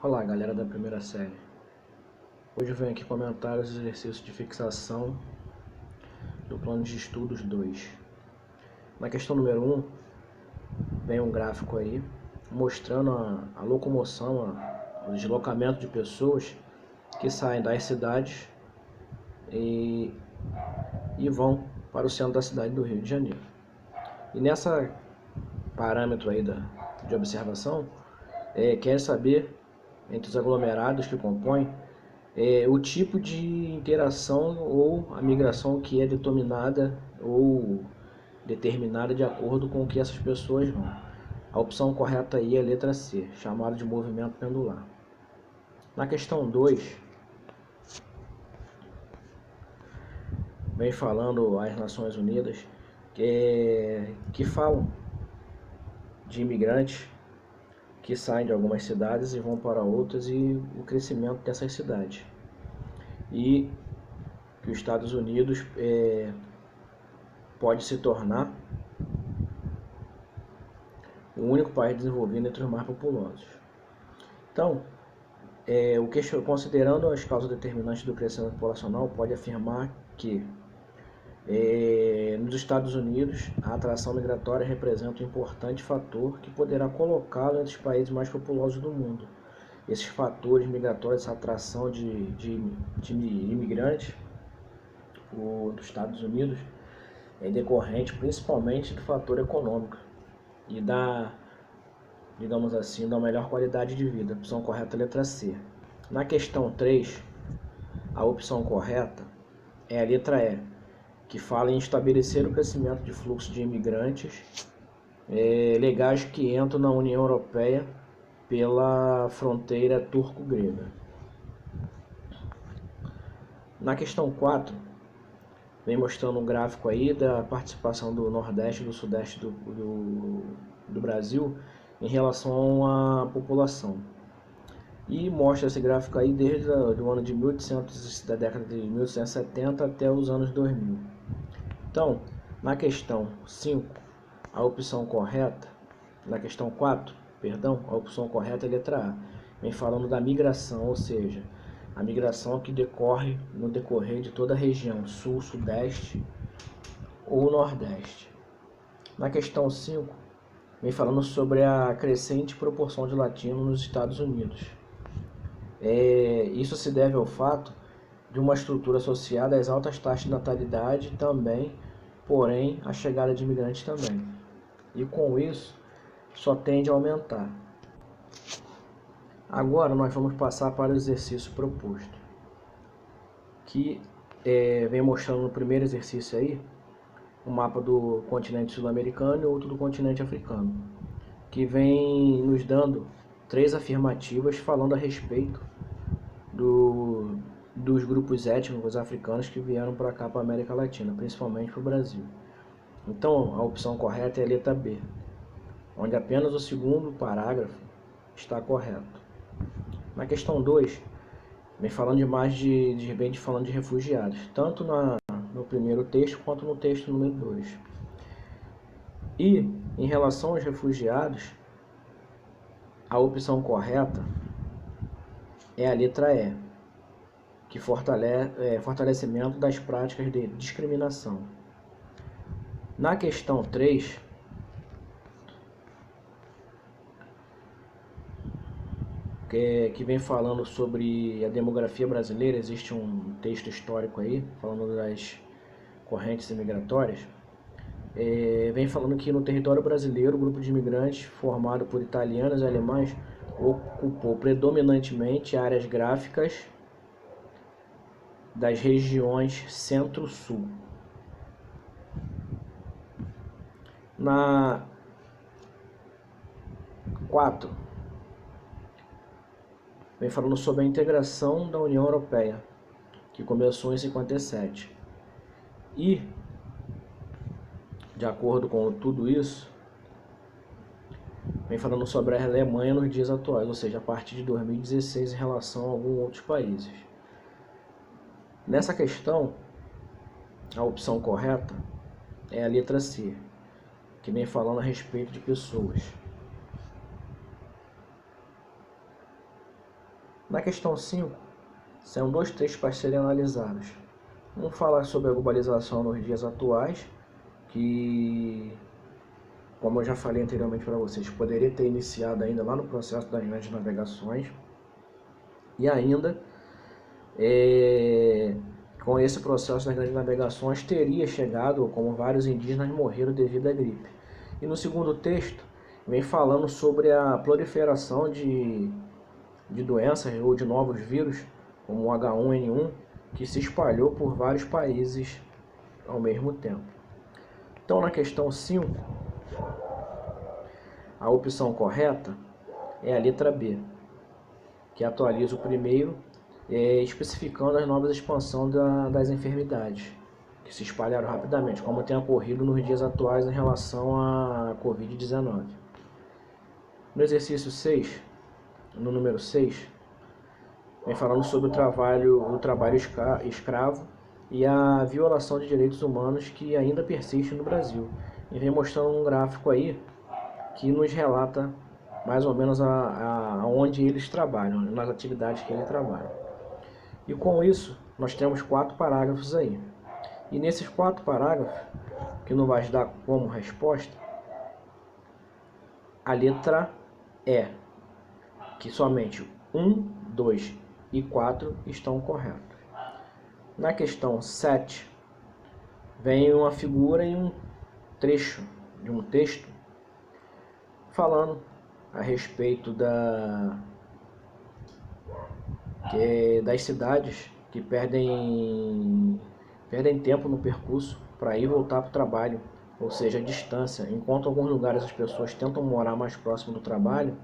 Olá, galera da primeira série. Hoje eu venho aqui comentar os exercícios de fixação do plano de estudos 2. Na questão número 1, vem um gráfico aí mostrando a locomoção, o deslocamento de pessoas que saem das cidades e vão para o centro da cidade do Rio de Janeiro. E nessa parâmetro aí de observação, quer saber, entre os aglomerados que compõem, o tipo de interação ou a migração que é determinada de acordo com o que essas pessoas vão. A opção correta aí é a letra C, chamado de movimento pendular. Na questão 2, vem falando as Nações Unidas que falam de imigrantes que saem de algumas cidades e vão para outras e o crescimento dessas cidades. E que os Estados Unidos pode se tornar o único país desenvolvido entre os mais populosos. Então, considerando as causas determinantes do crescimento populacional, pode afirmar que nos Estados Unidos a atração migratória representa um importante fator que poderá colocá-lo entre os países mais populosos do mundo. Esses fatores migratórios, essa atração de imigrantes dos Estados Unidos é decorrente principalmente do fator econômico e digamos assim, da melhor qualidade de vida. A opção correta é a letra C. Na questão 3, a opção correta é a letra E, que fala em estabelecer o crescimento de fluxo de imigrantes legais que entram na União Europeia pela fronteira turco-grega. Na questão 4, vem mostrando um gráfico aí da participação do Nordeste e do Sudeste do Brasil em relação à população. E mostra esse gráfico aí desde o ano de 1800, da década de 1870 até os anos 2000. Então, na questão 5, a opção correta, na questão 4, perdão, a opção correta é a letra A. Vem falando da migração, ou seja, a migração que decorre no decorrer de toda a região sul, sudeste ou nordeste. Na questão 5, vem falando sobre a crescente proporção de latinos nos Estados Unidos. Isso se deve ao fato de uma estrutura associada às altas taxas de natalidade também, porém a chegada de imigrantes também. E com isso, só tende a aumentar. Agora nós vamos passar para o exercício proposto, que vem mostrando no primeiro exercício aí um mapa do continente sul-americano e outro do continente africano, que vem nos dando 3 afirmativas falando a respeito dos grupos étnicos africanos que vieram para cá, para a América Latina, principalmente para o Brasil. Então, a opção correta é a letra B, onde apenas o segundo parágrafo está correto. Na questão 2, vem falando falando de refugiados, tanto no primeiro texto quanto no texto número 2. E, em relação aos refugiados, a opção correta é a letra E, que fortalecimento das práticas de discriminação. Na questão 3, que vem falando sobre a demografia brasileira, existe um texto histórico aí, falando das correntes imigratórias, vem falando que no território brasileiro o grupo de imigrantes formado por italianos e alemães ocupou predominantemente áreas gráficas das regiões centro-sul. Na 4, vem falando sobre a integração da União Europeia, que começou em 57. E, de acordo com tudo isso, vem falando sobre a Alemanha nos dias atuais, ou seja, a partir de 2016 em relação a alguns outros países. Nessa questão, a opção correta é a letra C, que vem falando a respeito de pessoas. Na questão 5, são dois textos para serem analisados. Um fala sobre a globalização nos dias atuais, que, como eu já falei anteriormente para vocês, poderia ter iniciado ainda lá no processo das grandes navegações. E ainda, com esse processo das grandes navegações, teria chegado, como vários indígenas morreram devido à gripe. E no segundo texto, vem falando sobre a proliferação de doenças ou de novos vírus, como o H1N1, que se espalhou por vários países ao mesmo tempo. Então, na questão 5, a opção correta é a letra B, que atualiza o primeiro, especificando as novas expansões das enfermidades, que se espalharam rapidamente, como tem ocorrido nos dias atuais em relação à Covid-19. No exercício 6, no número 6, vem falando sobre o trabalho escravo e a violação de direitos humanos que ainda persiste no Brasil. E vem mostrando um gráfico aí que nos relata mais ou menos onde eles trabalham, nas atividades que eles trabalham. E com isso, nós temos 4 parágrafos aí. E nesses 4 parágrafos, que não vai dar como resposta, a letra E, que somente 1, 2 e 4 estão corretos. Na questão 7, vem uma figura e um trecho de um texto falando a respeito das cidades que perdem tempo no percurso para ir e voltar para o trabalho, ou seja, a distância. Enquanto em alguns lugares as pessoas tentam morar mais próximo do trabalho,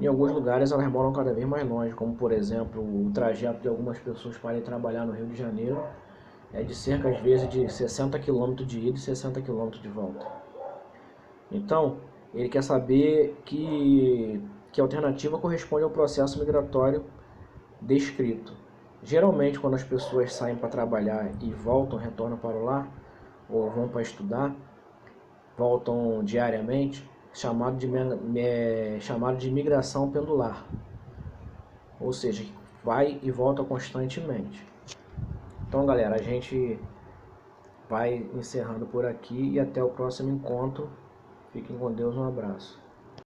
em alguns lugares elas moram cada vez mais longe, como por exemplo o trajeto de algumas pessoas para ir trabalhar no Rio de Janeiro é de cerca às vezes de 60 km de ida e 60 km de volta. Então, ele quer saber que alternativa corresponde ao processo migratório descrito. Geralmente, quando as pessoas saem para trabalhar e voltam, retornam para o lar, ou vão para estudar, voltam diariamente, chamado de migração pendular. Ou seja, vai e volta constantemente. Então, galera, a gente vai encerrando por aqui e até o próximo encontro. Fiquem com Deus, um abraço.